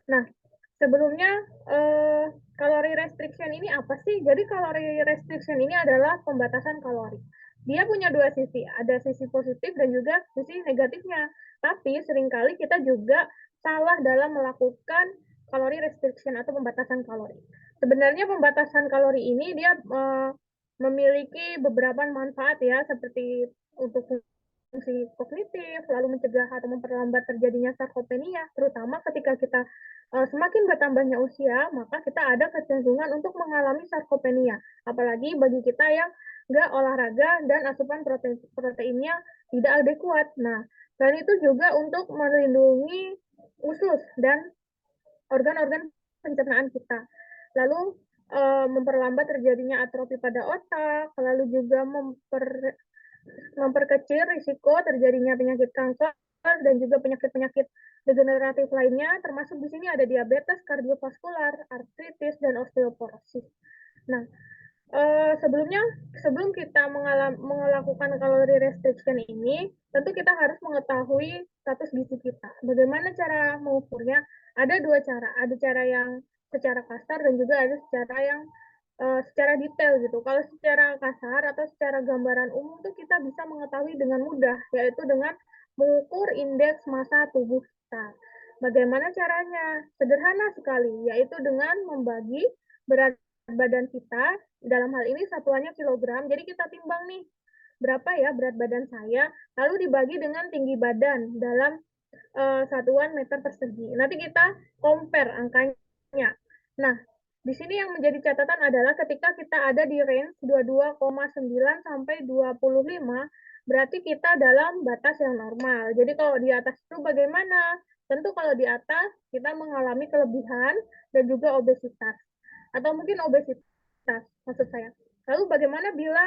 Nah, sebelumnya kalori restriction ini apa sih? Jadi kalori restriction ini adalah pembatasan kalori. Dia punya dua sisi, ada sisi positif dan juga sisi negatifnya. Tapi seringkali kita juga salah dalam melakukan kalori restriction atau pembatasan kalori. Sebenarnya pembatasan kalori ini dia memiliki beberapa manfaat ya, seperti untuk fungsi kognitif, lalu mencegah atau memperlambat terjadinya sarkopenia, terutama ketika kita semakin bertambahnya usia, maka kita ada kecenderungan untuk mengalami sarkopenia. Apalagi bagi kita yang nggak olahraga dan asupan proteinnya tidak adekuat. Nah, selain itu juga untuk melindungi usus dan organ-organ pencernaan kita. Lalu memperlambat terjadinya atrofi pada otak, lalu juga memperkecil risiko terjadinya penyakit kanker dan juga penyakit-penyakit degeneratif lainnya, termasuk di sini ada diabetes, kardiovaskular, artritis, dan osteoporosis. Nah, sebelum kita melakukan kalori restriction ini, tentu kita harus mengetahui status gizi kita. Bagaimana cara mengukurnya? Ada dua cara. Ada cara yang secara kasar dan juga ada secara yang secara detail gitu. Kalau secara kasar atau secara gambaran umum tuh kita bisa mengetahui dengan mudah, yaitu dengan mengukur indeks massa tubuh kita. Bagaimana caranya? Sederhana sekali, yaitu dengan membagi berat badan kita, dalam hal ini satuannya kilogram, jadi kita timbang nih, berapa ya berat badan saya, lalu dibagi dengan tinggi badan dalam satuan meter persegi. Nanti kita compare angkanya. Nah, di sini yang menjadi catatan adalah ketika kita ada di range 22,9 sampai 25, berarti kita dalam batas yang normal. Jadi kalau di atas itu bagaimana? Tentu kalau di atas kita mengalami kelebihan dan juga obesitas. Atau mungkin obesitas, maksud saya. Lalu bagaimana bila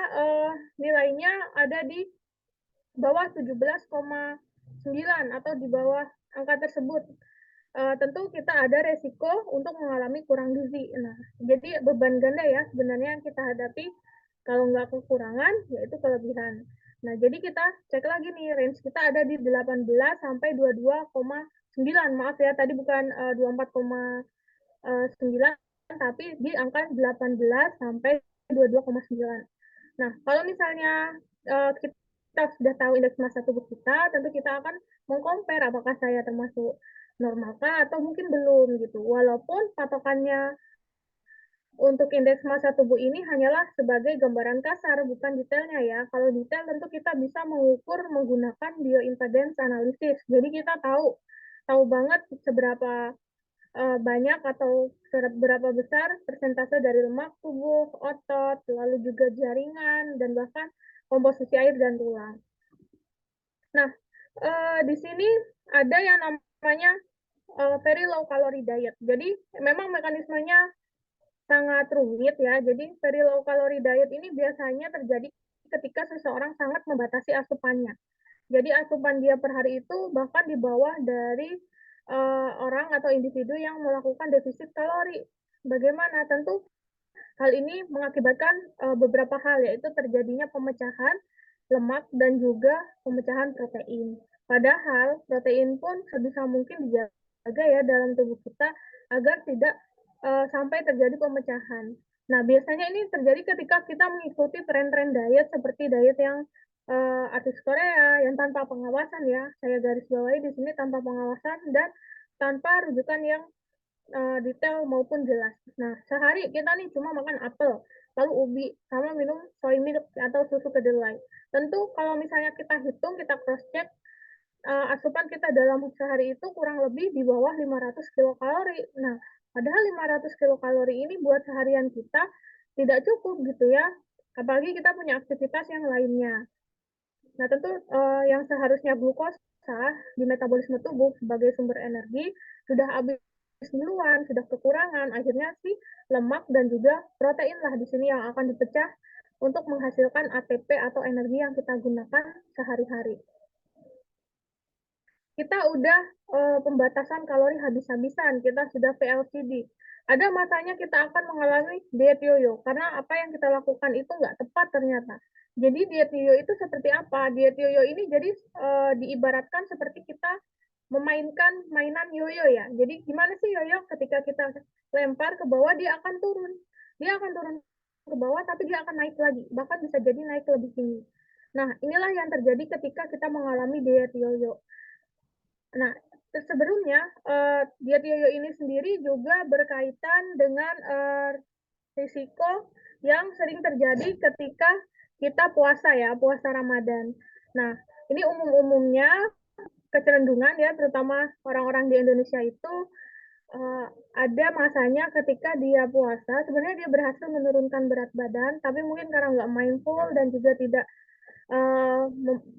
nilainya ada di bawah 17,9 atau di bawah angka tersebut? Tentu kita ada resiko untuk mengalami kurang gizi. Nah, jadi beban ganda ya sebenarnya yang kita hadapi kalau nggak kekurangan, yaitu kelebihan. Nah, jadi kita cek lagi nih, range kita ada di 18 sampai 22,9. Maaf ya, tadi bukan 24,9, tapi di angka 18 sampai 22,9. Nah, kalau misalnya kita sudah tahu indeks massa tubuh kita, tentu kita akan mengcompare apakah saya termasuk normalkah atau mungkin belum gitu. Walaupun patokannya untuk indeks massa tubuh ini hanyalah sebagai gambaran kasar, bukan detailnya ya. Kalau detail tentu kita bisa mengukur menggunakan bioimpedance analysis. Jadi kita tahu banget seberapa banyak atau seberapa besar persentase dari lemak tubuh, otot, lalu juga jaringan, dan bahkan komposisi air dan tulang. Nah, di sini ada yang namanya very low calorie diet. Jadi memang mekanismenya sangat rumit ya. Jadi very low calorie diet ini biasanya terjadi ketika seseorang sangat membatasi asupannya. Jadi asupan dia per hari itu bahkan di bawah dari orang atau individu yang melakukan defisit kalori. Bagaimana? Tentu hal ini mengakibatkan beberapa hal, yaitu terjadinya pemecahan lemak dan juga pemecahan protein. Padahal protein pun sebisa mungkin dijaga ya dalam tubuh kita agar tidak sampai terjadi pemecahan. Nah, biasanya ini terjadi ketika kita mengikuti tren-tren diet seperti diet yang artis Korea yang tanpa pengawasan ya. Saya garis bawahi di sini tanpa pengawasan dan tanpa rujukan yang detail maupun jelas. Nah, sehari kita nih cuma makan apel, lalu ubi, sama minum soy milk atau susu kedelai. Tentu kalau misalnya kita hitung, kita cross check, asupan kita dalam sehari itu kurang lebih di bawah 500 kilokalori. Nah, padahal 500 kilokalori ini buat seharian kita tidak cukup gitu ya. Apalagi kita punya aktivitas yang lainnya. Nah, tentu yang seharusnya glukosa di metabolisme tubuh sebagai sumber energi sudah habis duluan, sudah kekurangan. Akhirnya sih lemak dan juga protein lah di sini yang akan dipecah untuk menghasilkan ATP atau energi yang kita gunakan sehari-hari. Kita udah pembatasan kalori habis-habisan, kita sudah VLCD. Ada masanya kita akan mengalami diet yoyo, karena apa yang kita lakukan itu nggak tepat ternyata. Jadi diet yoyo itu seperti apa? Diet yoyo ini jadi diibaratkan seperti kita memainkan mainan yoyo ya. Jadi gimana sih yoyo? bawah dia akan turun. Dia akan turun ke bawah, tapi dia akan naik lagi. Bahkan bisa jadi naik lebih tinggi. Nah, inilah yang terjadi ketika kita mengalami diet yoyo. Nah, sebelumnya diet yoyo ini sendiri juga berkaitan dengan risiko yang sering terjadi ketika kita puasa ya, puasa Ramadan. Nah, ini umum-umumnya kecenderungan ya, terutama orang-orang di Indonesia itu ada masanya ketika dia puasa, sebenarnya dia berhasil menurunkan berat badan, tapi mungkin karena nggak mindful dan juga tidak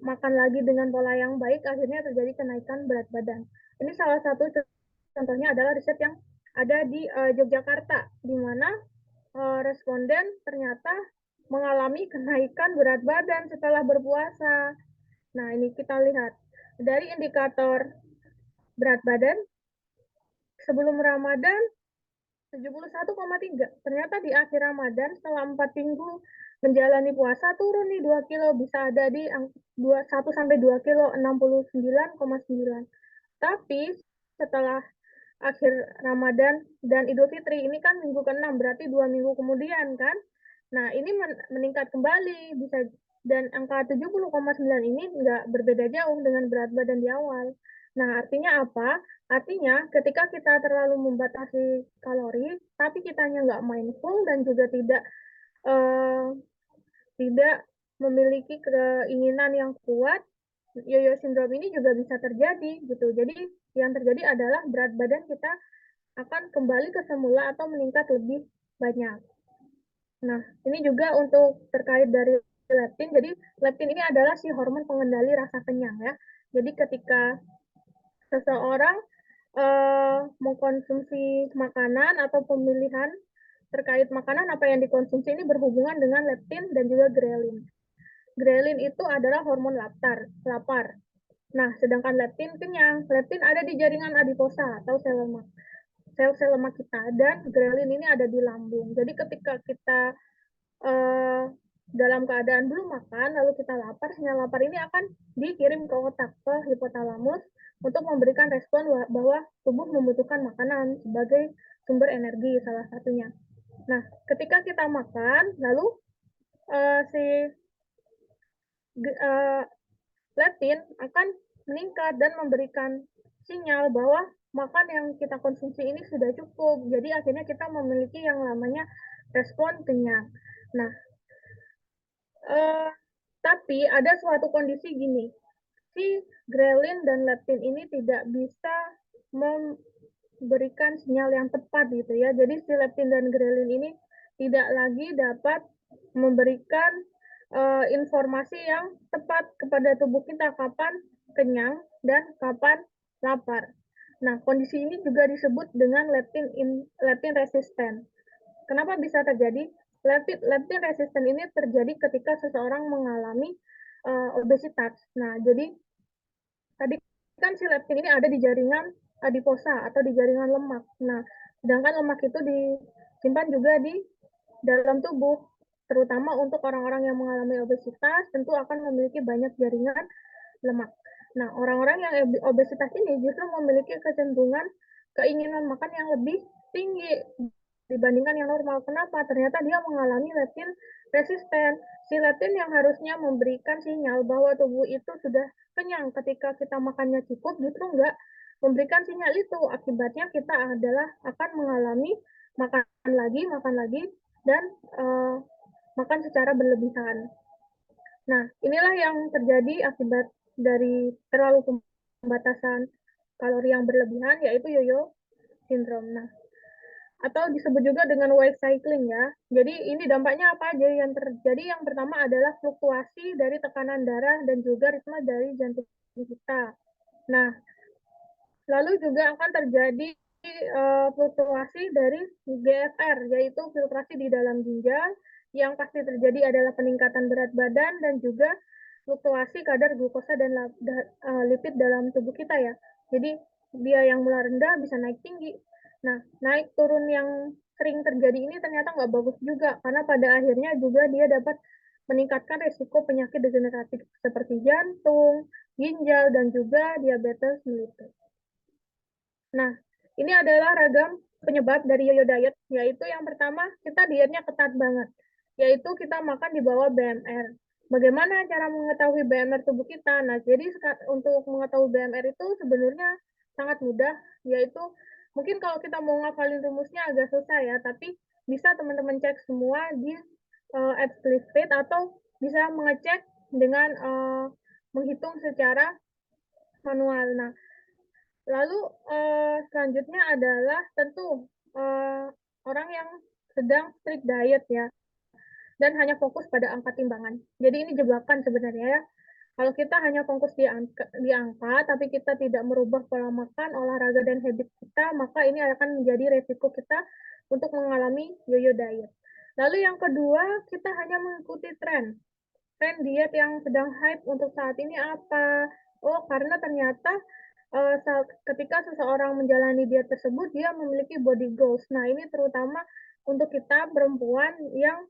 makan lagi dengan pola yang baik, akhirnya terjadi kenaikan berat badan. Ini salah satu contohnya adalah riset yang ada di Yogyakarta, di mana responden ternyata mengalami kenaikan berat badan setelah berpuasa. Nah, ini kita lihat dari indikator berat badan sebelum Ramadan 71,3. Ternyata di akhir Ramadan setelah 4 minggu menjalani puasa turun nih 2 kilo, bisa ada di 1 sampai 2 kilo 69,9. Tapi setelah akhir Ramadan dan Idul Fitri ini kan minggu ke-6, berarti 2 minggu kemudian kan. Nah, ini meningkat kembali bisa, dan angka 70,9 ini nggak berbeda jauh dengan berat badan di awal. Nah, artinya apa? Artinya ketika kita terlalu membatasi kalori, tapi kitanya nggak mindful dan juga eh, tidak memiliki keinginan yang kuat, yoyo syndrome ini juga bisa terjadi gitu. Jadi yang terjadi adalah berat badan kita akan kembali ke semula atau meningkat lebih banyak. Nah, ini juga untuk terkait dari leptin. Jadi, leptin ini adalah si hormon pengendali rasa kenyang ya. Jadi, ketika seseorang mengkonsumsi makanan atau pemilihan terkait makanan apa yang dikonsumsi ini berhubungan dengan leptin dan juga grelin. Grelin itu adalah hormon lapar. Nah, sedangkan leptin kenyang. Leptin ada di jaringan adiposa atau sel lemak. Sel-sel lemak kita, dan grelin ini ada di lambung. Jadi ketika kita dalam keadaan belum makan, lalu kita lapar, sinyal lapar ini akan dikirim ke otak, ke hipotalamus, untuk memberikan respon bahwa tubuh membutuhkan makanan sebagai sumber energi salah satunya. Nah, ketika kita makan, lalu si leptin akan meningkat dan memberikan sinyal bahwa makan yang kita konsumsi ini sudah cukup. Jadi akhirnya kita memiliki yang namanya respon kenyang. Nah, tapi ada suatu kondisi gini, si grelin dan leptin ini tidak bisa memberikan sinyal yang tepat gitu ya. Jadi si leptin dan grelin ini tidak lagi dapat memberikan informasi yang tepat kepada tubuh kita kapan kenyang dan kapan lapar. Nah, kondisi ini juga disebut dengan leptin resisten. Kenapa bisa terjadi? Leptin resisten ini terjadi ketika seseorang mengalami obesitas. Nah, jadi tadi kan si leptin ini ada di jaringan adiposa atau di jaringan lemak. Nah, sedangkan lemak itu disimpan juga di dalam tubuh, terutama untuk orang-orang yang mengalami obesitas tentu akan memiliki banyak jaringan lemak. Nah, orang-orang yang obesitas ini justru memiliki kecenderungan keinginan makan yang lebih tinggi dibandingkan yang normal. Kenapa? Ternyata dia mengalami leptin resisten. Si leptin yang harusnya memberikan sinyal bahwa tubuh itu sudah kenyang ketika kita makannya cukup, justru enggak memberikan sinyal itu. Akibatnya kita adalah akan mengalami makan lagi, dan makan secara berlebihan. Nah, inilah yang terjadi akibat dari terlalu pembatasan kalori yang berlebihan, yaitu yoyo syndrome. Nah, atau disebut juga dengan weight cycling ya. Jadi ini dampaknya apa aja yang terjadi? Yang pertama adalah fluktuasi dari tekanan darah dan juga ritme dari jantung kita. Nah, lalu juga akan terjadi fluktuasi dari GFR, yaitu filtrasi di dalam ginjal. Yang pasti terjadi adalah peningkatan berat badan dan juga fluktuasi kadar glukosa dan lipid dalam tubuh kita ya. Jadi dia yang mulai rendah bisa naik tinggi. Nah, naik turun yang sering terjadi ini ternyata nggak bagus juga, karena pada akhirnya juga dia dapat meningkatkan risiko penyakit degeneratif seperti jantung, ginjal, dan juga diabetes mellitus. Nah, Ini adalah ragam penyebab dari yo-yo diet, yaitu yang pertama, kita dietnya ketat banget, yaitu kita makan di bawah BMR. Bagaimana cara mengetahui BMR tubuh kita? Nah, jadi untuk mengetahui BMR itu sebenarnya sangat mudah, yaitu mungkin kalau kita mau ngafalin rumusnya agak susah ya, tapi bisa teman-teman cek semua di explicit atau bisa mengecek dengan menghitung secara manual. Nah, lalu selanjutnya adalah tentu orang yang sedang strict diet ya, dan hanya fokus pada angka timbangan. Jadi ini jebakan sebenarnya ya. Kalau kita hanya fokus di angka, tapi kita tidak merubah pola makan, olahraga, dan habit kita, maka ini akan menjadi resiko kita untuk mengalami yo-yo diet. Lalu yang kedua, kita hanya mengikuti tren. Tren diet yang sedang hype untuk saat ini apa? Oh, karena ternyata ketika seseorang menjalani diet tersebut, dia memiliki body goals. Nah, ini terutama untuk kita perempuan yang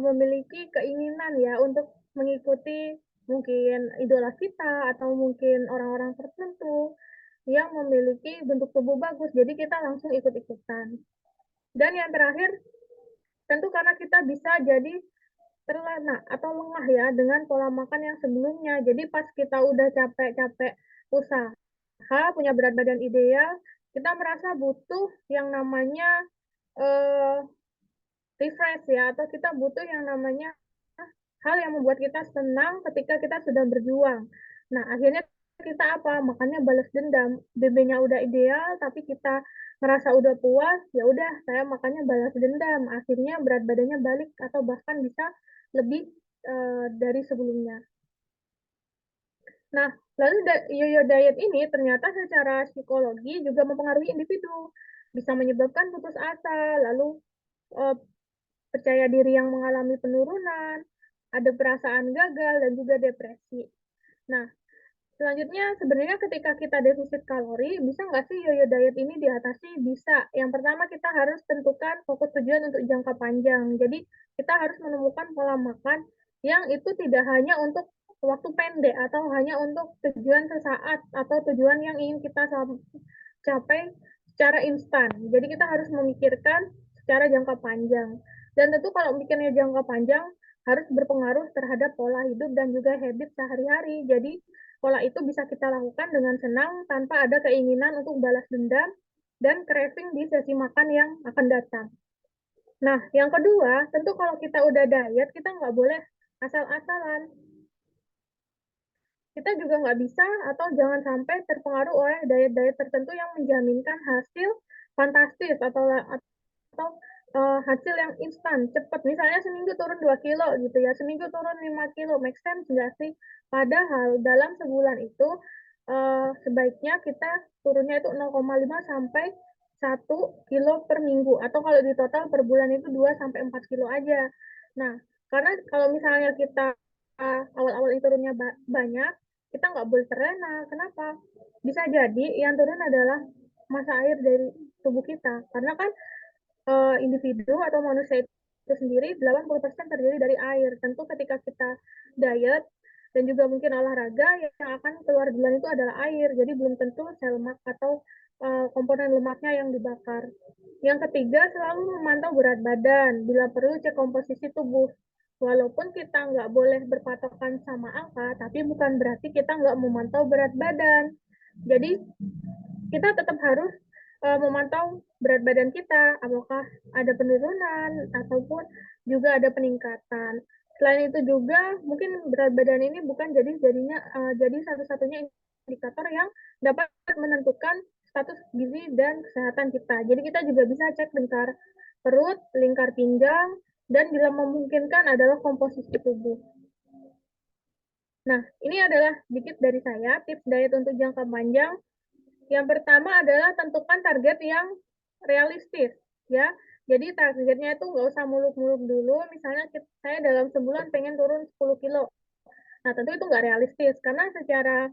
memiliki keinginan ya untuk mengikuti mungkin idola kita atau mungkin orang-orang tertentu yang memiliki bentuk tubuh bagus. Jadi kita langsung ikut-ikutan. Dan yang terakhir, tentu karena kita bisa jadi terlena atau lengah ya dengan pola makan yang sebelumnya. Jadi pas kita udah capek-capek usaha, punya berat badan ideal, kita merasa butuh yang namanya eh, refresh ya, atau kita butuh yang namanya hal yang membuat kita senang ketika kita sudah berjuang. Nah, akhirnya kita apa? Makannya balas dendam. BB-nya udah ideal, tapi kita merasa udah puas, ya udah saya makannya balas dendam. Akhirnya berat badannya balik atau bahkan bisa lebih dari sebelumnya. Nah, lalu yo-yo diet ini ternyata secara psikologi juga mempengaruhi individu, bisa menyebabkan putus asa, lalu uh, percaya diri yang mengalami penurunan, ada perasaan gagal, dan juga depresi. Nah, selanjutnya sebenarnya ketika kita defisit kalori, bisa nggak sih yo-yo diet ini diatasi? Bisa. Yang pertama kita harus tentukan fokus tujuan untuk jangka panjang. Jadi kita harus menemukan pola makan yang itu tidak hanya untuk waktu pendek atau hanya untuk tujuan sesaat atau tujuan yang ingin kita capai secara instan. Jadi kita harus memikirkan secara jangka panjang. Dan tentu kalau mikirnya jangka panjang harus berpengaruh terhadap pola hidup dan juga habit sehari-hari. Jadi pola itu bisa kita lakukan dengan senang tanpa ada keinginan untuk balas dendam dan craving di sesi makan yang akan datang. Nah, yang kedua, tentu kalau kita udah diet, kita nggak boleh asal-asalan. Kita juga nggak bisa atau jangan sampai terpengaruh oleh diet-diet tertentu yang menjaminkan hasil fantastis atau hasil yang instan, cepat. Misalnya seminggu turun 2 kilo gitu ya, seminggu turun 5 kilo, make sense nggak sih? Padahal dalam sebulan itu sebaiknya kita turunnya itu 0,5 sampai 1 kilo per minggu. Atau kalau di total per bulan itu 2 sampai 4 kilo aja. Nah, karena kalau misalnya kita awal-awal turunnya banyak, kita nggak boleh terlena. Kenapa? Bisa jadi yang turun adalah masa air dari tubuh kita. Karena kan individu atau manusia itu sendiri 80% terdiri dari air. Tentu ketika kita diet dan juga mungkin olahraga yang akan keluar duluan itu adalah air. Jadi belum tentu sel lemak atau komponen lemaknya yang dibakar. Yang ketiga, selalu memantau berat badan. Bila perlu cek komposisi tubuh. Walaupun kita nggak boleh berpatokan sama angka, tapi bukan berarti kita nggak memantau berat badan. Jadi kita tetap harus memantau berat badan kita, apakah ada penurunan ataupun juga ada peningkatan. Selain itu juga mungkin berat badan ini bukan jadi satu-satunya indikator yang dapat menentukan status gizi dan kesehatan kita. Jadi kita juga bisa cek lingkar perut, lingkar pinggang, dan bila memungkinkan adalah komposisi tubuh. Nah, ini adalah sedikit dari saya tips diet untuk jangka panjang. Yang pertama adalah tentukan target yang realistis, ya. Jadi targetnya itu nggak usah muluk-muluk dulu. Misalnya saya dalam sebulan pengen turun 10 kilo. Nah, tentu itu nggak realistis karena secara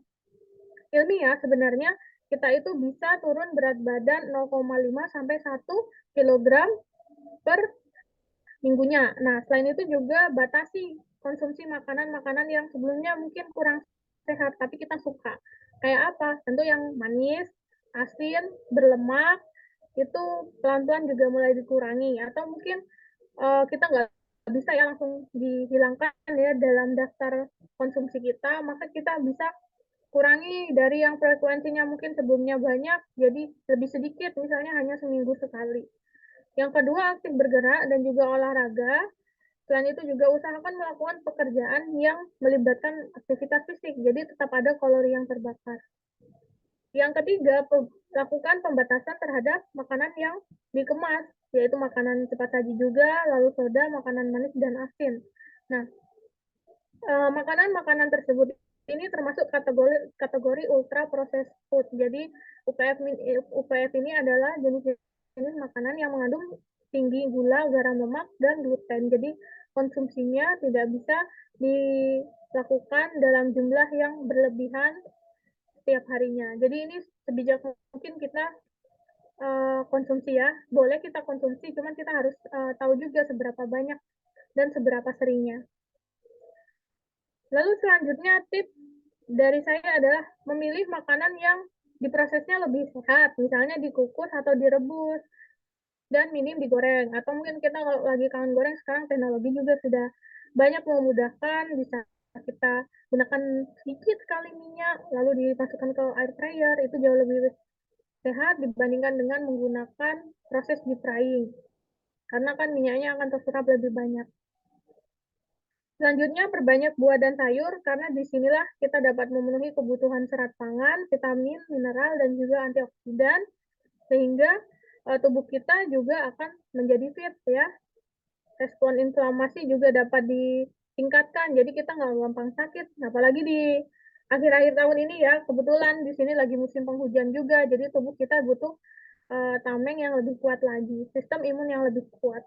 ilmiah sebenarnya kita itu bisa turun berat badan 0,5 sampai 1 kilogram per minggunya. Nah, selain itu juga batasi konsumsi makanan-makanan yang sebelumnya mungkin kurang sehat, tapi kita suka. Kayak apa? Tentu yang manis, asin, berlemak, itu pelan-pelan juga mulai dikurangi. Atau mungkin kita nggak bisa ya langsung dihilangkan ya dalam daftar konsumsi kita, maka kita bisa kurangi dari yang frekuensinya mungkin sebelumnya banyak, jadi lebih sedikit, misalnya hanya seminggu sekali. Yang kedua, aktif bergerak dan juga olahraga. Selain itu juga usahakan melakukan pekerjaan yang melibatkan aktivitas fisik, jadi tetap ada kalori yang terbakar. Yang ketiga, lakukan pembatasan terhadap makanan yang dikemas, yaitu makanan cepat saji juga, lalu soda, makanan manis, dan asin. Nah, makanan-makanan tersebut ini termasuk kategori ultra processed food. Jadi UPF ini adalah jenis makanan yang mengandung tinggi gula, garam, lemak, dan gluten. Jadi konsumsinya tidak bisa dilakukan dalam jumlah yang berlebihan setiap harinya. Jadi ini sebijak mungkin kita konsumsi ya. Boleh kita konsumsi, cuman kita harus tahu juga seberapa banyak dan seberapa seringnya. Lalu selanjutnya tips dari saya adalah memilih makanan yang diprosesnya lebih sehat, misalnya dikukus atau direbus, dan minim digoreng. Atau mungkin kita kalau lagi kangen goreng, sekarang teknologi juga sudah banyak memudahkan, bisa kita gunakan sedikit sekali minyak, lalu dimasukkan ke air fryer, itu jauh lebih sehat dibandingkan dengan menggunakan proses deep frying. Karena kan minyaknya akan terserap lebih banyak. Selanjutnya, perbanyak buah dan sayur, karena disinilah kita dapat memenuhi kebutuhan serat pangan, vitamin, mineral, dan juga antioksidan, sehingga tubuh kita juga akan menjadi fit ya. Respon inflamasi juga dapat ditingkatkan, jadi kita nggak gampang sakit. Apalagi di akhir-akhir tahun ini ya, kebetulan di sini lagi musim penghujan juga, jadi tubuh kita butuh tameng yang lebih kuat lagi, sistem imun yang lebih kuat.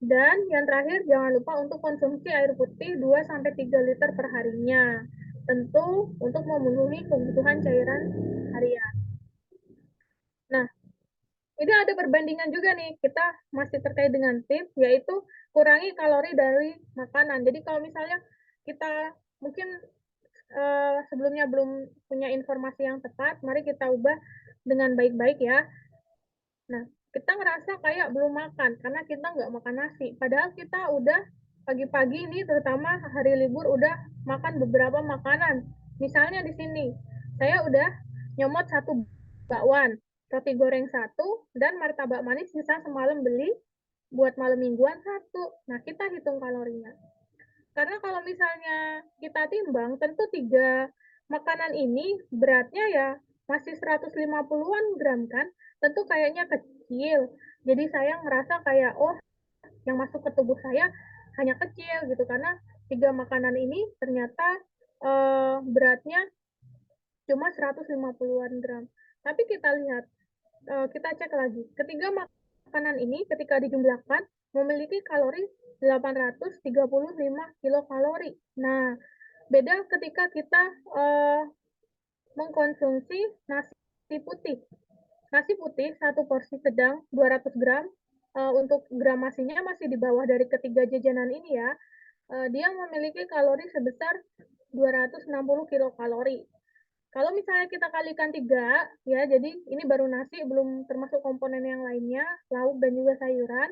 Dan yang terakhir, jangan lupa untuk konsumsi air putih 2-3 liter per harinya. Tentu untuk memenuhi kebutuhan cairan harian. Nah, ini ada perbandingan juga nih. Kita masih terkait dengan tips, yaitu kurangi kalori dari makanan. Jadi kalau misalnya kita mungkin sebelumnya belum punya informasi yang tepat, mari kita ubah dengan baik-baik ya. Nah, kita ngerasa kayak belum makan karena kita nggak makan nasi. Padahal kita udah pagi-pagi ini, terutama hari libur, udah makan beberapa makanan. Misalnya di sini, saya udah nyomot 1 bakwan, roti goreng 1, dan martabak manis bisa semalam beli buat malam mingguan 1. Nah, kita hitung kalorinya. Karena kalau misalnya kita timbang, tentu 3 makanan ini beratnya ya masih 150-an gram kan, tentu kayaknya kecil. Jadi saya ngerasa kayak, oh yang masuk ke tubuh saya hanya kecil gitu, karena 3 makanan ini ternyata beratnya cuma 150-an gram. Tapi kita lihat, kita cek lagi, ketiga makanan ini ketika dijumlahkan memiliki kalori 835 kilokalori. Nah, beda ketika kita mengkonsumsi nasi putih. Nasi putih satu porsi sedang 200 gram, untuk gramasinya masih di bawah dari ketiga jajanan ini ya. Dia memiliki kalori sebesar 260 kilokalori. Kalau misalnya kita kalikan 3, ya, jadi ini baru nasi, belum termasuk komponen yang lainnya, lauk dan juga sayuran.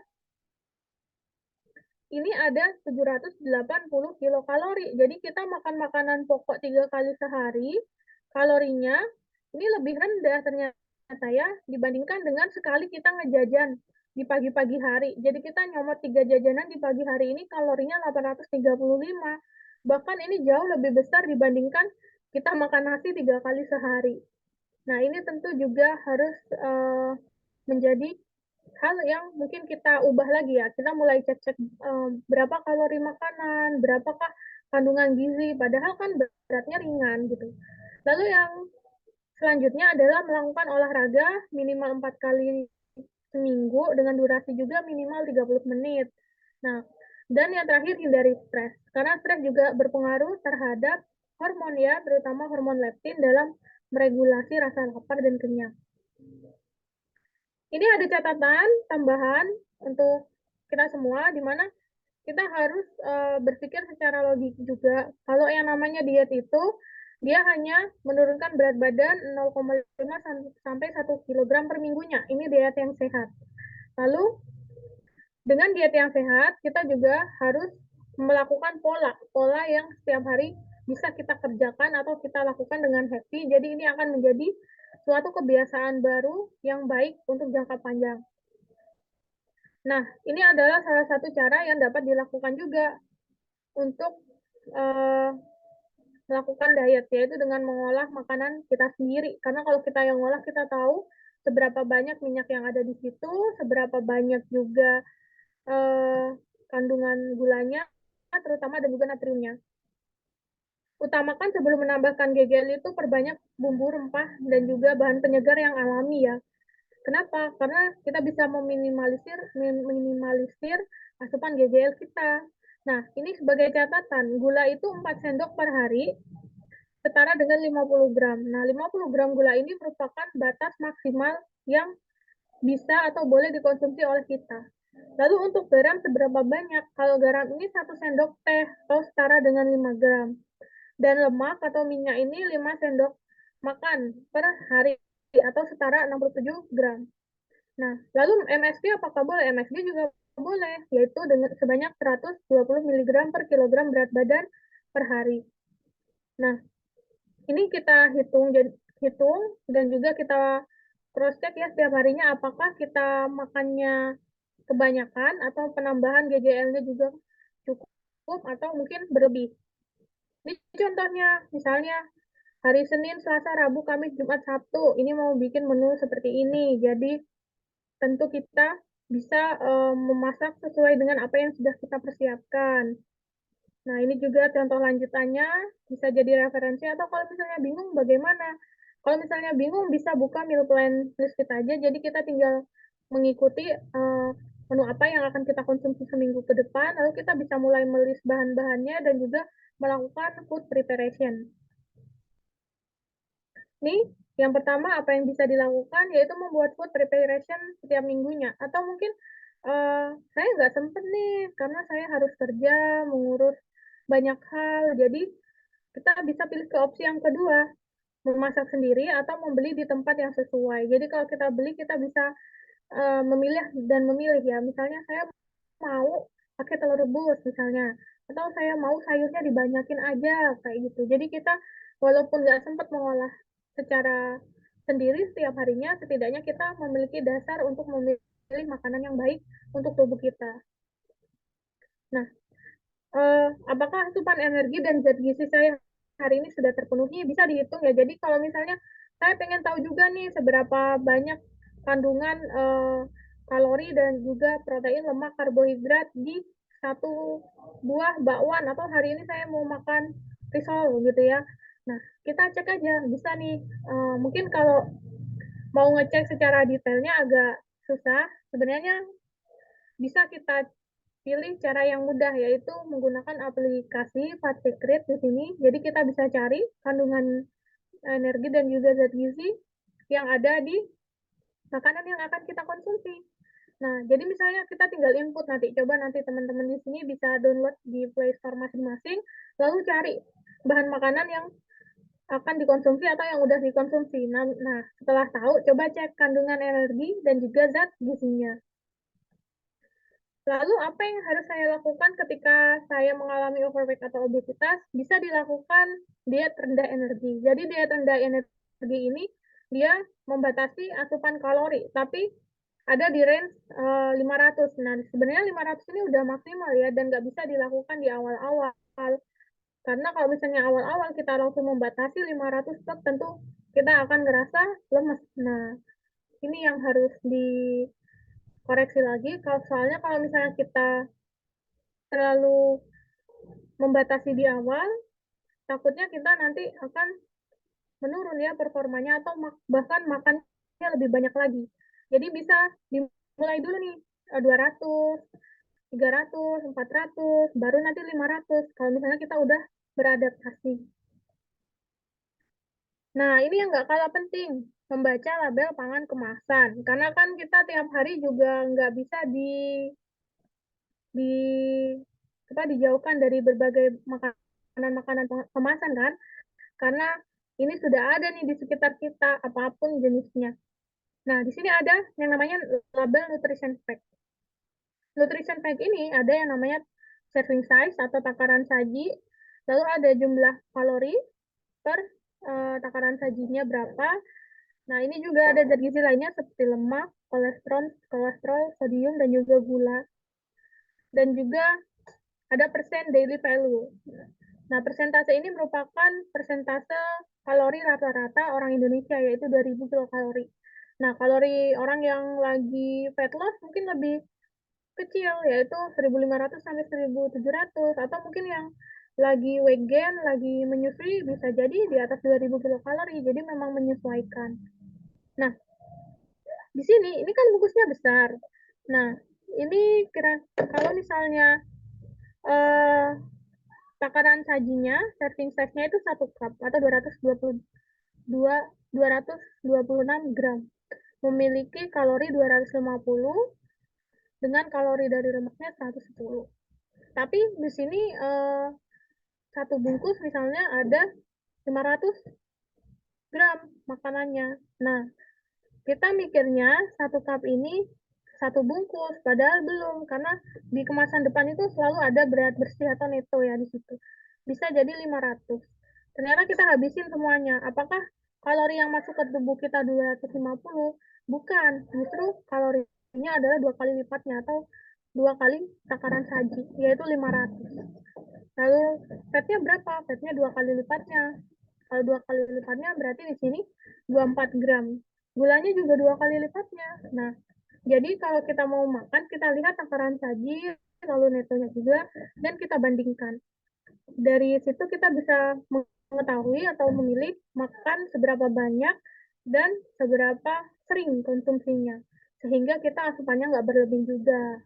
Ini ada 780 kilokalori. Jadi kita makan makanan pokok 3 kali sehari, kalorinya ini lebih rendah ternyata ya, dibandingkan dengan sekali kita ngejajan di pagi-pagi hari. Jadi kita nyomot 3 jajanan di pagi hari ini, kalorinya 835. Bahkan ini jauh lebih besar dibandingkan kita makan nasi 3 kali sehari. Nah, ini tentu juga harus menjadi hal yang mungkin kita ubah lagi ya. Kita mulai cek-cek berapa kalori makanan, berapakah kandungan gizi, padahal kan beratnya ringan gitu. Lalu yang selanjutnya adalah melakukan olahraga minimal 4 kali seminggu dengan durasi juga minimal 30 menit. Nah, dan yang terakhir hindari stres. Karena stres juga berpengaruh terhadap hormon ya, terutama hormon leptin dalam meregulasi rasa lapar dan kenyang. Ini ada catatan tambahan untuk kita semua, di mana kita harus berpikir secara logik juga. Kalau yang namanya diet itu dia hanya menurunkan berat badan 0,5 sampai 1 kg per minggunya. Ini diet yang sehat. Lalu dengan diet yang sehat, kita juga harus melakukan pola yang setiap hari bisa kita kerjakan atau kita lakukan dengan happy. Jadi ini akan menjadi suatu kebiasaan baru yang baik untuk jangka panjang. Nah, ini adalah salah satu cara yang dapat dilakukan juga untuk melakukan diet, yaitu dengan mengolah makanan kita sendiri. Karena kalau kita yang ngolah, kita tahu seberapa banyak minyak yang ada di situ, seberapa banyak juga kandungan gulanya, terutama dan juga natriumnya. Utamakan sebelum menambahkan GGL itu perbanyak bumbu rempah dan juga bahan penyegar yang alami ya. Kenapa? Karena kita bisa meminimalisir asupan GGL kita. Nah, ini sebagai catatan, gula itu 4 sendok per hari setara dengan 50 gram. Nah, 50 gram gula ini merupakan batas maksimal yang bisa atau boleh dikonsumsi oleh kita. Lalu untuk garam seberapa banyak? Kalau garam ini 1 sendok teh atau setara dengan 5 gram. Dan lemak atau minyak ini 5 sendok makan per hari atau setara 67 gram. Nah, lalu MSG apakah boleh? MSG juga boleh, yaitu dengan sebanyak 120 mg per kilogram berat badan per hari. Nah, ini kita hitung dan juga kita cross check ya setiap harinya apakah kita makannya kebanyakan atau penambahan GGL-nya juga cukup atau mungkin berlebih. Ini contohnya, misalnya hari Senin, Selasa, Rabu, Kamis, Jumat, Sabtu, ini mau bikin menu seperti ini. Jadi tentu kita bisa memasak sesuai dengan apa yang sudah kita persiapkan. Nah, ini juga contoh lanjutannya bisa jadi referensi atau kalau misalnya bingung bagaimana? Kalau misalnya bingung bisa buka meal plan list kita aja, jadi kita tinggal mengikuti menu apa yang akan kita konsumsi seminggu ke depan, lalu kita bisa mulai melis bahan-bahannya dan juga melakukan food preparation. Nih, yang pertama apa yang bisa dilakukan yaitu membuat food preparation setiap minggunya. Atau mungkin saya nggak sempet nih karena saya harus kerja, mengurus banyak hal. Jadi kita bisa pilih ke opsi yang kedua, memasak sendiri atau membeli di tempat yang sesuai. Jadi kalau kita beli kita bisa memilih dan memilih ya. Misalnya saya mau pakai telur rebus misalnya, atau saya mau sayurnya dibanyakin aja kayak gitu. Jadi kita walaupun nggak sempat mengolah secara sendiri setiap harinya, setidaknya kita memiliki dasar untuk memilih makanan yang baik untuk tubuh kita. Nah, apakah asupan energi dan zat gizi saya hari ini sudah terpenuhi? Bisa dihitung ya. Jadi kalau misalnya saya pengen tahu juga nih seberapa banyak kandungan kalori dan juga protein, lemak, karbohidrat di satu buah bakwan atau hari ini saya mau makan risol gitu ya. Nah, kita cek aja bisa nih. Mungkin kalau mau ngecek secara detailnya agak susah. Sebenarnya bisa kita pilih cara yang mudah yaitu menggunakan aplikasi Fat Secret di sini. Jadi kita bisa cari kandungan energi dan juga zat gizi yang ada di makanan yang akan kita konsumsi. Nah, jadi misalnya kita tinggal input nanti, coba nanti teman-teman di sini bisa download di Play Store masing-masing, lalu cari bahan makanan yang akan dikonsumsi atau yang udah dikonsumsi. Nah, setelah tahu, coba cek kandungan energi dan juga zat gizinya. Lalu apa yang harus saya lakukan ketika saya mengalami overweight atau obesitas? Bisa dilakukan diet rendah energi. Jadi diet rendah energi ini dia membatasi asupan kalori, tapi ada di range 500. Nah, sebenarnya 500 ini udah maksimal ya dan nggak bisa dilakukan di awal-awal. Karena kalau misalnya awal-awal kita langsung membatasi 500 stok, tentu kita akan ngerasa lemes. Nah, ini yang harus dikoreksi lagi. Soalnya kalau misalnya kita terlalu membatasi di awal, takutnya kita nanti akan menurun ya performanya atau bahkan makannya lebih banyak lagi. Jadi bisa dimulai dulu nih 200, 300, 400, baru nanti 500 kalau misalnya kita udah beradaptasi. Nah, ini yang nggak kalah penting, membaca label pangan kemasan. Karena kan kita tiap hari juga nggak bisa di dijauhkan dari berbagai makanan-makanan kemasan kan. karena ini sudah ada nih di sekitar kita, apapun jenisnya. Nah, di sini ada yang namanya label nutrition fact. Nutrition fact ini ada yang namanya serving size atau takaran saji, lalu ada jumlah kalori per takaran sajinya berapa. Nah, ini juga ada zat gizi lainnya seperti lemak, kolesterol, sodium, dan juga gula. Dan juga ada persen daily value. Nah, persentase ini merupakan persentase kalori rata-rata orang Indonesia, yaitu 2000 kilokalori. Nah, kalori orang yang lagi fat loss mungkin lebih kecil, yaitu 1500 sampai 1700, atau mungkin yang lagi weight gain, lagi menyusui, bisa jadi di atas 2000 kilokalori, jadi memang menyesuaikan. Nah, di sini, ini kan bungkusnya besar. Nah, ini kalau misalnya takaran sajinya, serving size-nya itu 1 cup atau 226 gram. Memiliki kalori 250 dengan kalori dari lemaknya 110. Tapi di sini satu bungkus misalnya ada 500 gram makanannya. Nah, kita mikirnya satu cup ini satu bungkus, padahal belum, karena di kemasan depan itu selalu ada berat bersih atau neto ya di situ. Bisa jadi 500. Ternyata kita habisin semuanya. Apakah kalori yang masuk ke tubuh kita 250? Bukan, justru kalorinya adalah 2 kali lipatnya atau 2 kali takaran saji, yaitu 500. Lalu fatnya berapa? Fatnya 2 kali lipatnya. Kalau 2 kali lipatnya berarti di sini 24 gram. Gulanya juga 2 kali lipatnya. Nah, jadi kalau kita mau makan, kita lihat takaran saji, lalu netonya juga, dan kita bandingkan. Dari situ kita bisa mengetahui atau memilih makan seberapa banyak dan seberapa sering konsumsinya. Sehingga kita asupannya nggak berlebih juga.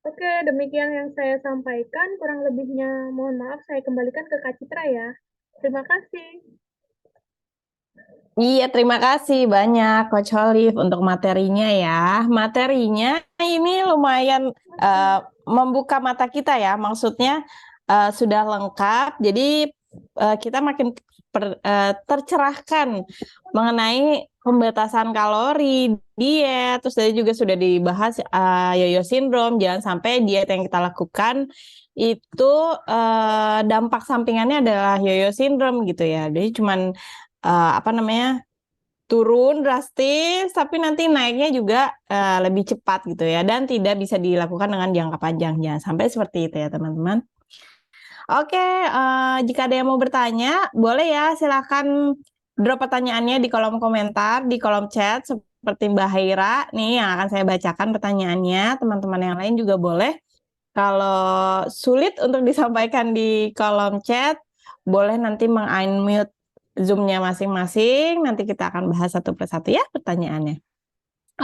Oke, demikian yang saya sampaikan. Kurang lebihnya mohon maaf, saya kembalikan ke Kak Citra ya. Terima kasih. Iya, terima kasih banyak Coach Olive untuk materinya ya. Materinya ini lumayan membuka mata kita ya. Maksudnya sudah lengkap, jadi kita makin tercerahkan mengenai pembatasan kalori, diet, terus tadi juga sudah dibahas Yoyo Syndrome. Jangan sampai diet yang kita lakukan itu dampak sampingannya adalah Yoyo Syndrome gitu ya. Jadi cuman apa namanya turun drastis, tapi nanti naiknya juga lebih cepat gitu ya, dan tidak bisa dilakukan dengan jangka panjang. Jangan sampai seperti itu ya teman-teman. Oke, jika ada yang mau bertanya, boleh ya silakan drop pertanyaannya di kolom komentar, di kolom chat seperti Mbak Haira nih yang akan saya bacakan pertanyaannya. Teman-teman yang lain juga boleh. Kalau sulit untuk disampaikan di kolom chat, boleh nanti meng-unmute Zoom-nya masing-masing. Nanti kita akan bahas satu persatu ya pertanyaannya.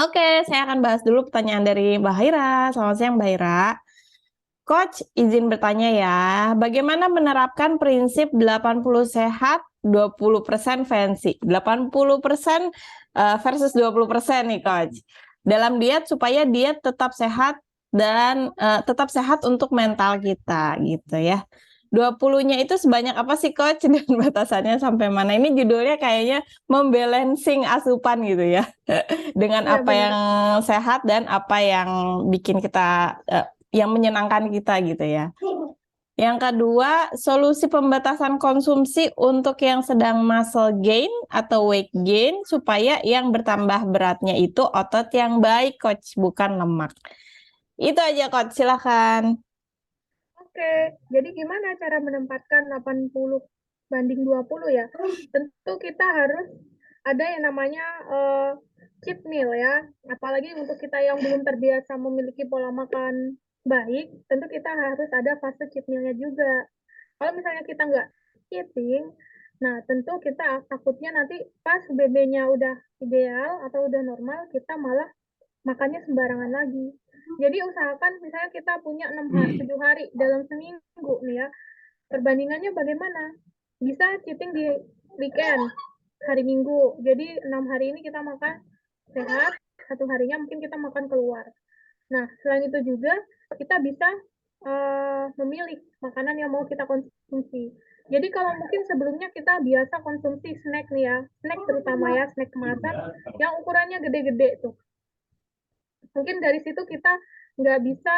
Oke, saya akan bahas dulu pertanyaan dari Mbak Haira. Selamat siang Mbak Haira. Coach, izin bertanya ya, bagaimana menerapkan prinsip 80 sehat, 20% fancy? 80% versus 20% nih Coach. Dalam diet supaya diet tetap sehat dan tetap sehat untuk mental kita gitu ya. 20-nya itu sebanyak apa sih Coach dan batasannya sampai mana? Ini judulnya kayaknya membalancing asupan gitu ya. Dengan Iya, apa benar. yang sehat dan apa yang bikin kita yang menyenangkan kita gitu ya. Yang kedua, solusi pembatasan konsumsi untuk yang sedang muscle gain atau weight gain supaya yang bertambah beratnya itu otot yang baik, Coach, bukan lemak. Itu aja, Coach. Silakan. Oke, jadi gimana cara menempatkan 80 banding 20 ya? Tentu kita harus ada yang namanya cheat meal ya. Apalagi untuk kita yang belum terbiasa memiliki pola makan baik, tentu kita harus ada fase cheat meal-nya juga. Kalau misalnya kita nggak cheating, nah tentu kita takutnya nanti pas BB-nya udah ideal atau udah normal, kita malah makannya sembarangan lagi. Jadi usahakan misalnya kita punya 6 hari, 7 hari dalam seminggu nih ya. Perbandingannya bagaimana? Bisa cheating di weekend, hari Minggu. Jadi 6 hari ini kita makan sehat, satu harinya mungkin kita makan keluar. Nah, selain itu juga kita bisa memilih makanan yang mau kita konsumsi. Jadi kalau mungkin sebelumnya kita biasa konsumsi snack nih ya, snack terutama ya, snack kemasan yang ukurannya gede-gede tuh. Mungkin dari situ kita nggak bisa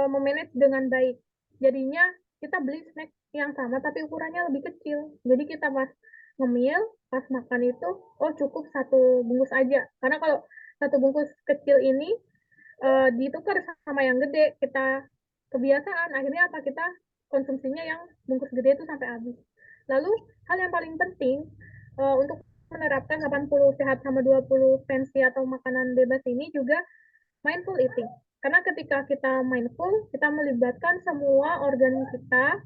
memanage dengan baik. Jadinya kita beli snack yang sama tapi ukurannya lebih kecil. Jadi kita pas ngemil, pas makan itu, oh cukup satu bungkus aja. Karena kalau satu bungkus kecil ini ditukar sama yang gede, kita kebiasaan, akhirnya apa kita konsumsinya yang bungkus gede itu sampai habis. Lalu hal yang paling penting untuk menerapkan 80 sehat sama 20 fancy atau makanan bebas ini juga mindful eating. Karena ketika kita mindful, kita melibatkan semua organ kita,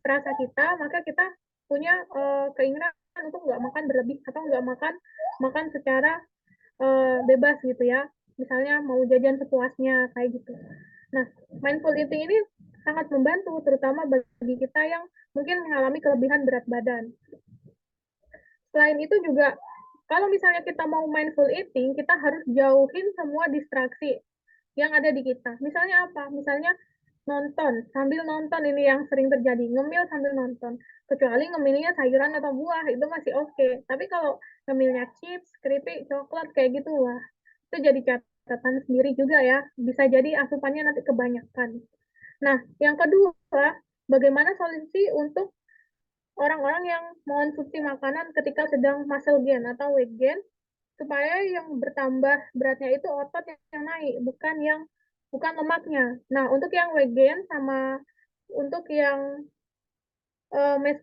rasa kita, maka kita punya keinginan untuk nggak makan berlebih atau nggak makan makan secara bebas gitu ya. Misalnya mau jajan sepuasnya kayak gitu. Nah, mindful eating ini sangat membantu terutama bagi kita yang mungkin mengalami kelebihan berat badan. Selain itu juga kalau misalnya kita mau mindful eating, kita harus jauhin semua distraksi yang ada di kita. Misalnya apa? Misalnya nonton, sambil nonton ini yang sering terjadi, ngemil sambil nonton. Kecuali ngemilnya sayuran atau buah, itu masih oke. Tapi kalau ngemilnya chips, keripik, coklat, kayak gitu, wah, itu jadi catatan sendiri juga ya. Bisa jadi asupannya nanti kebanyakan. Nah, yang kedua, bagaimana solusi untuk orang-orang yang mengonsumsi makanan ketika sedang muscle gain atau weight gain supaya yang bertambah beratnya itu otot yang naik, bukan lemaknya. Nah, untuk yang weight gain sama untuk yang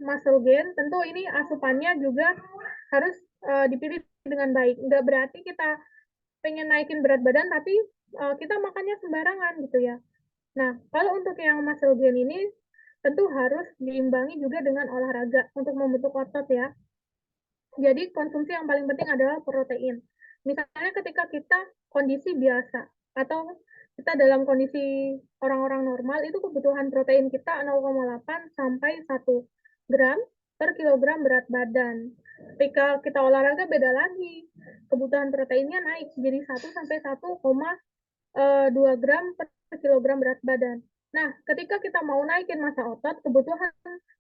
muscle gain, tentu ini asupannya juga harus dipilih dengan baik. Nggak berarti kita pengen naikin berat badan, tapi kita makannya sembarangan gitu ya. Nah, kalau untuk yang muscle gain ini, tentu harus diimbangi juga dengan olahraga untuk membentuk otot ya. Jadi konsumsi yang paling penting adalah protein. Misalnya ketika kita kondisi biasa atau kita dalam kondisi orang-orang normal itu kebutuhan protein kita 0,8 sampai 1 gram per kilogram berat badan. Ketika kita olahraga beda lagi. Kebutuhan proteinnya naik jadi 1 sampai 1,2 gram per kilogram berat badan. Nah, ketika kita mau naikin massa otot, kebutuhan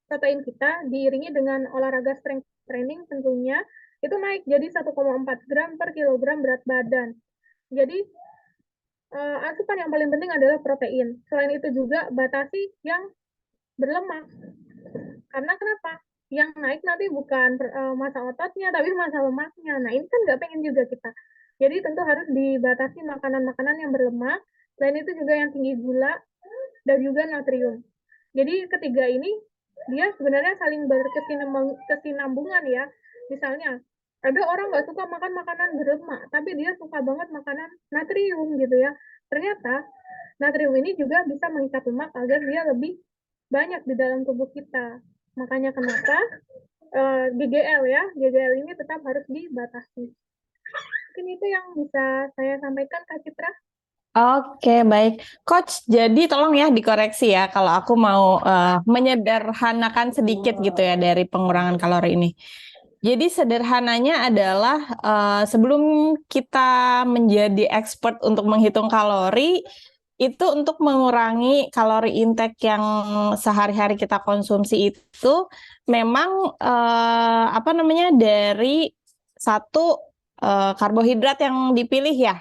protein kita diiringi dengan olahraga strength training tentunya itu naik jadi 1,4 gram per kilogram berat badan. Jadi asupan yang paling penting adalah protein. Selain itu juga batasi yang berlemak. Karena kenapa? Yang naik nanti bukan massa ototnya, tapi massa lemaknya. Nah, ini kan nggak pengen juga kita. Jadi tentu harus dibatasi makanan-makanan yang berlemak. Selain itu juga yang tinggi gula dan juga natrium. Jadi ketiga ini dia sebenarnya saling berkesinambungan ya. Misalnya ada orang nggak suka makan makanan berlemak, tapi dia suka banget makanan natrium gitu ya. Ternyata natrium ini juga bisa mengikat lemak agar dia lebih banyak di dalam tubuh kita. Makanya kenapa GGL ya, GGL ini tetap harus dibatasi. Mungkin itu yang bisa saya sampaikan, Kak Citra. Oke, baik. Coach, jadi tolong ya dikoreksi ya kalau aku mau menyederhanakan sedikit gitu ya dari pengurangan kalori ini. Jadi sederhananya adalah sebelum kita menjadi expert untuk menghitung kalori, itu untuk mengurangi kalori intake yang sehari-hari kita konsumsi itu memang apa namanya dari satu karbohidrat yang dipilih ya,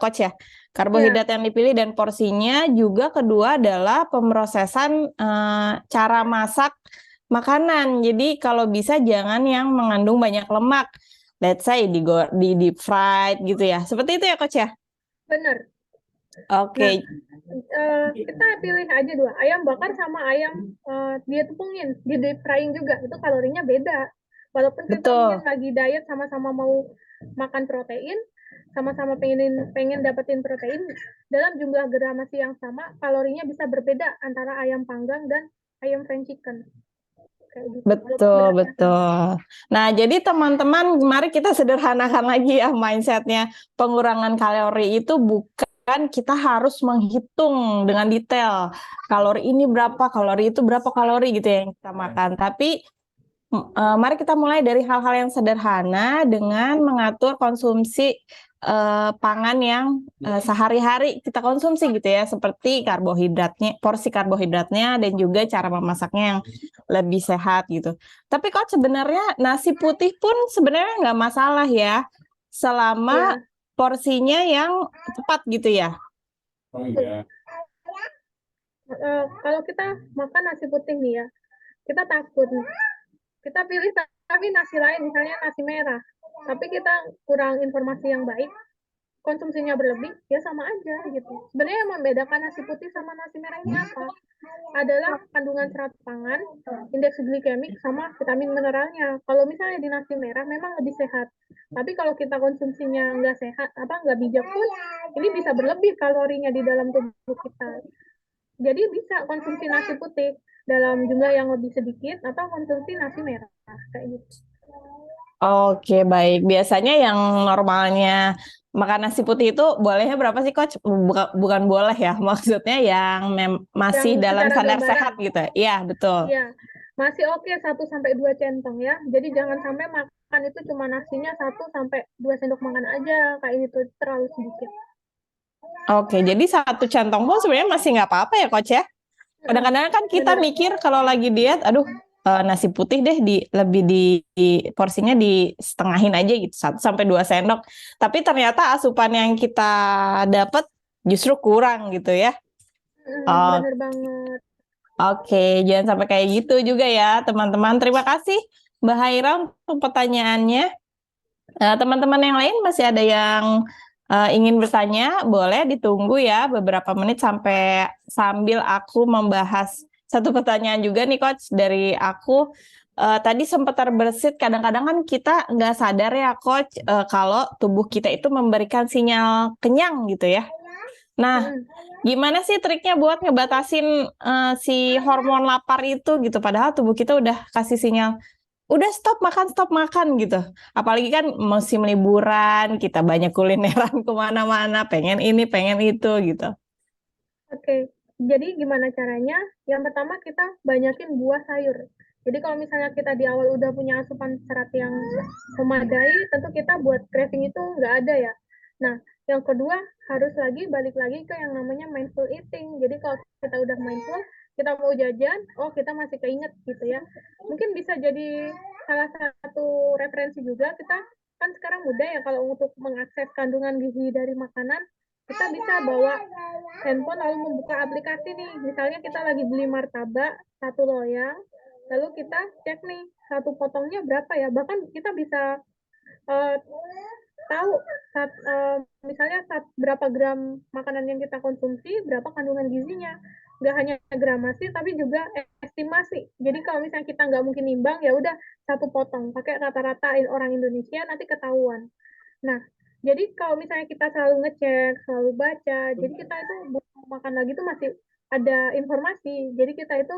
Coach ya. Karbohidrat yang dipilih dan porsinya juga kedua adalah pemrosesan cara masak makanan. Jadi kalau bisa jangan yang mengandung banyak lemak. Let's say di deep fried gitu ya. Seperti itu ya Coach ya? Benar. Oke. Kita pilih aja dua, ayam bakar sama ayam dia tepungin, di deep frying juga, itu kalorinya beda. Walaupun kita mungkin Betul. lagi diet sama-sama mau makan protein, sama-sama pengen dapetin protein dalam jumlah gramasi yang sama, kalorinya bisa berbeda antara ayam panggang dan ayam fried chicken. Kayak gitu. Betul, betul. Nah, jadi teman-teman, mari kita sederhanakan lagi ya mindsetnya. Pengurangan kalori itu bukan kita harus menghitung dengan detail. Kalori ini berapa, kalori itu berapa kalori gitu ya yang kita makan. Tapi mari kita mulai dari hal-hal yang sederhana dengan mengatur konsumsi pangan yang sehari-hari kita konsumsi gitu ya, seperti karbohidratnya, porsi karbohidratnya dan juga cara memasaknya yang lebih sehat gitu. Tapi kok sebenarnya nasi putih pun sebenarnya nggak masalah ya, selama Iya, porsinya yang tepat gitu ya. betul. Kalau kita makan nasi putih nih ya, kita takut nih. Kita pilih tapi nasi lain, misalnya nasi merah. Tapi kita kurang informasi yang baik, konsumsinya berlebih, ya sama aja gitu. Sebenarnya yang membedakan nasi putih sama nasi merah ini apa? Adalah kandungan serat pangan, indeks glikemik, sama vitamin mineralnya. Kalau misalnya di nasi merah memang lebih sehat. Tapi kalau kita konsumsinya nggak sehat, nggak bijak pun, ini bisa berlebih kalorinya di dalam tubuh kita. Jadi bisa konsumsi nasi putih dalam jumlah yang lebih sedikit atau konsumsi nasi merah kayak gitu. Oke, baik. Biasanya yang normalnya makan nasi putih itu bolehnya berapa sih, Coach? Bukan boleh ya, maksudnya yang Yang masih dalam secara standar sehat gambaran, gitu. Iya, betul. ya masih oke 1 sampai 2 centong ya. Jadi jangan sampai makan itu cuma nasinya 1 sampai 2 sendok makan aja, kayak itu terlalu sedikit. Oke, jadi 1 centong pun sebenarnya masih nggak apa-apa ya, Coach ya? Kadang-kadang kan kita Bener. mikir kalau lagi diet, aduh, nasi putih deh lebih porsinya di setengahin aja gitu, 1 sampai 2 sendok. Tapi ternyata asupan yang kita dapat justru kurang gitu ya. Oh, Bener banget. oke, jangan sampai kayak gitu juga ya, teman-teman. Terima kasih, Mbak Haira, untuk pertanyaannya. Teman-teman yang lain masih ada yang ingin bertanya, boleh ditunggu ya beberapa menit sambil aku membahas satu pertanyaan juga nih, Coach, dari aku. Tadi sempat terbersit, kadang-kadang kan kita nggak sadar ya, Coach, kalau tubuh kita itu memberikan sinyal kenyang gitu ya. Nah, gimana sih triknya buat ngebatasin si hormon lapar itu gitu, padahal tubuh kita udah kasih sinyal, udah stop makan gitu. Apalagi kan musim liburan, kita banyak kulineran kemana-mana, pengen ini, pengen itu gitu. Oke, jadi gimana caranya? Yang pertama kita banyakin buah sayur. Jadi kalau misalnya kita di awal udah punya asupan serat yang memadai, tentu kita buat craving itu nggak ada ya. Nah, yang kedua harus balik lagi ke yang namanya mindful eating. Jadi kalau kita udah mindful, kita mau jajan, oh kita masih keinget gitu ya. Mungkin bisa jadi salah satu referensi juga, kita kan sekarang mudah ya kalau untuk mengakses kandungan gizi dari makanan, kita bisa bawa handphone lalu membuka aplikasi nih. Misalnya kita lagi beli martabak 1 loyang, lalu kita cek nih satu potongnya berapa ya. Bahkan kita bisa uh, tahu misalnya berapa gram makanan yang kita konsumsi, berapa kandungan gizinya. Nggak hanya gramasi, tapi juga estimasi. Jadi kalau misalnya kita nggak mungkin nimbang, ya udah satu potong. Pakai rata-rata orang Indonesia, nanti ketahuan. Nah, jadi kalau misalnya kita selalu ngecek, selalu baca, jadi kita itu buat makan lagi itu masih ada informasi. Jadi kita itu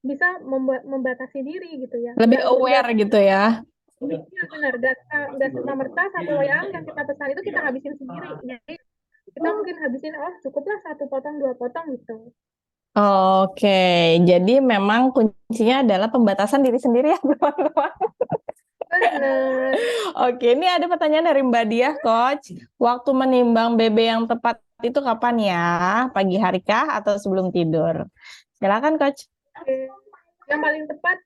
bisa membatasi diri gitu ya. Lebih Nggak, aware gitu ya. ya benar, nggak serta-merta 1 loyang yang kita pesan itu kita habisin sendiri. Jadi kita mungkin habisin, oh cukuplah 1 potong, 2 potong gitu. Oke, jadi memang kuncinya adalah pembatasan diri sendiri ya, teman-teman. Benar. Oke, ini ada pertanyaan dari Mbak Diah, Coach. Waktu menimbang BB yang tepat itu kapan ya? Pagi hari kah atau sebelum tidur? Silakan, Coach. Oke. Yang paling tepat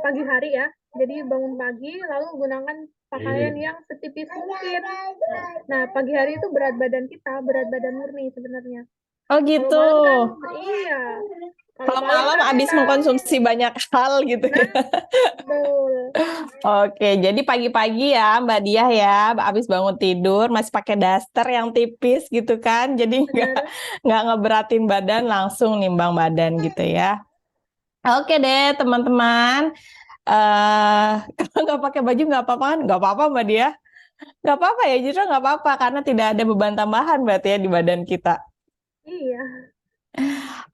pagi hari ya. Jadi bangun pagi lalu gunakan pakaian yang setipis mungkin. Nah, pagi hari itu berat badan kita, berat badan murni sebenarnya. Oh Kalau gitu. malam kan, iya. Kalau Kalau malam malam kan habis kita, mengkonsumsi banyak hal gitu ya. nah, betul. Oke, jadi pagi-pagi ya Mbak Diah ya, habis bangun tidur masih pakai daster yang tipis gitu kan, jadi Benar. nggak ngeberatin badan, langsung nimbang badan gitu ya. Oke deh teman-teman, kalau nggak pakai baju nggak apa-apa kan? Nggak apa-apa Mbak Diah, nggak apa-apa ya, justru nggak apa-apa karena tidak ada beban tambahan berarti ya di badan kita. Iya.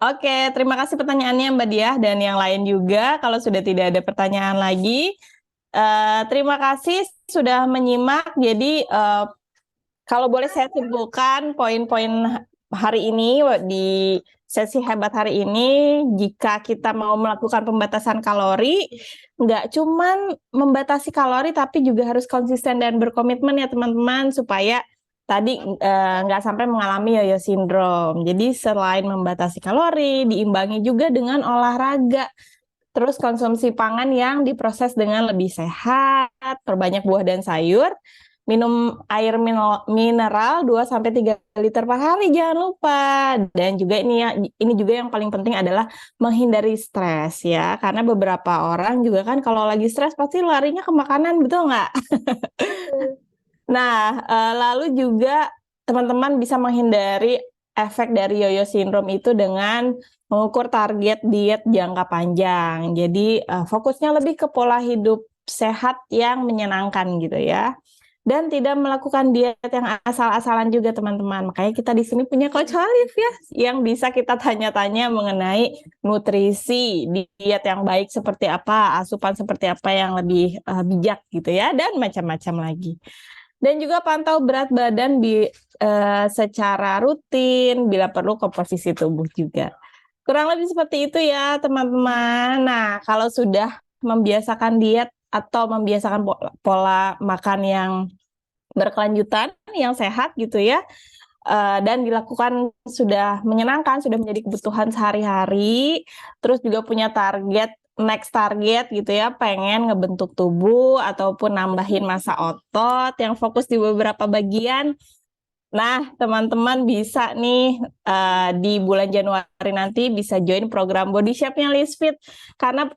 Oke, terima kasih pertanyaannya Mbak Diah dan yang lain juga. Kalau sudah tidak ada pertanyaan lagi, terima kasih sudah menyimak. Jadi kalau boleh saya simpulkan poin-poin hari ini di sesi hebat hari ini, jika kita mau melakukan pembatasan kalori, nggak cuman membatasi kalori, tapi juga harus konsisten dan berkomitmen ya teman-teman, supaya tadi nggak sampai mengalami yo-yo syndrome. Jadi selain membatasi kalori, diimbangi juga dengan olahraga. Terus konsumsi pangan yang diproses dengan lebih sehat, perbanyak buah dan sayur, minum air mineral 2-3 liter per hari jangan lupa. Dan juga ini juga yang paling penting adalah menghindari stres ya, karena beberapa orang juga kan kalau lagi stres pasti larinya ke makanan, betul nggak? Nah, lalu juga teman-teman bisa menghindari efek dari yo-yo syndrome itu dengan mengukur target diet jangka panjang. Jadi fokusnya lebih ke pola hidup sehat yang menyenangkan gitu ya. Dan tidak melakukan diet yang asal-asalan juga teman-teman. Makanya kita di sini punya Coach Halif ya, yang bisa kita tanya-tanya mengenai nutrisi, diet yang baik seperti apa, asupan seperti apa yang lebih bijak gitu ya, dan macam-macam lagi. Dan juga pantau berat badan secara rutin, bila perlu komposisi tubuh juga. Kurang lebih seperti itu ya teman-teman. Nah, kalau sudah membiasakan diet atau membiasakan pola makan yang berkelanjutan, yang sehat gitu ya, dan dilakukan sudah menyenangkan, sudah menjadi kebutuhan sehari-hari, terus juga punya next target gitu ya, pengen ngebentuk tubuh ataupun nambahin massa otot yang fokus di beberapa bagian. Nah, teman-teman bisa nih di bulan Januari nanti bisa join program Body Shape-nya Lizfit, karena